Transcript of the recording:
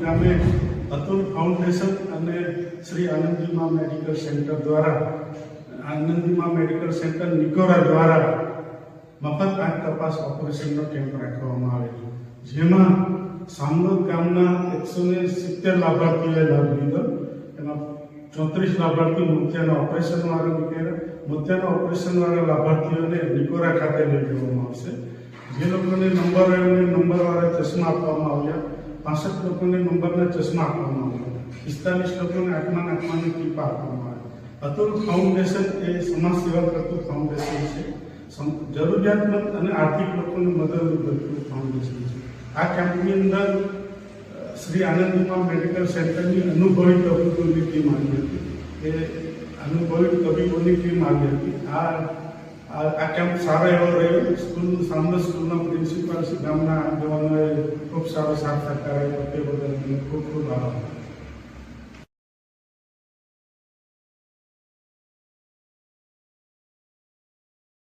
ગામે અતુલ ફાઉન્ડેશન અને Shri આનંદીમાં medical centre દ્વારા આનંદીમાં મેડિકલ સેન્ટર નિકોરા દ્વારા મફત આંખ તપાસ ઓપરેશનનો કેમ્પ રાખવામાં આવેલો, જેમાં સામરોદ ગામના 170 લાભાર્થીઓએ લાભ લીધો. એમાં 34 લાભાર્થી મોતિયાના ઓપરેશન વાળા નીકળ્યા. મોતિયાના ઓપરેશન વાળા લાભાર્થીઓને નિકોરા ખાતે લઈ જવામાં આવશે. જે લોકોને નંબર વાળા ચશ્મા આપવામાં આવ્યા, 65 લોકોને નંબરના ચશ્મા આપવામાં આવ્યા, 45 લોકોને આંખમાંની ટીપા આપવામાં આવ્યા. અતુલ ફાઉન્ડેશન એ સમાજ સેવા કરતું ફાઉન્ડેશન છે. જરૂરિયાતમંદ અને આર્થિક લોકોને મદદરૂપ કરતું ફાઉન્ડેશન છે. આ કેમ્પની અંદર શ્રી આનંદીમાં મેડિકલ સેન્ટરની અનુભવી તબીબોની ટીમ આવી હતી. એ અનુભવી તબીબોની ટીમ આવી હતી. આ કેમ્પ સારો એવો રહ્યો. સામનો સ્કૂલના પ્રિન્સિપાલ ગામના આગેવાનોએ ખૂબ સારો સાથ સહકાર આપ્યો. તે બદલ ખૂબ ખૂબ આભાર.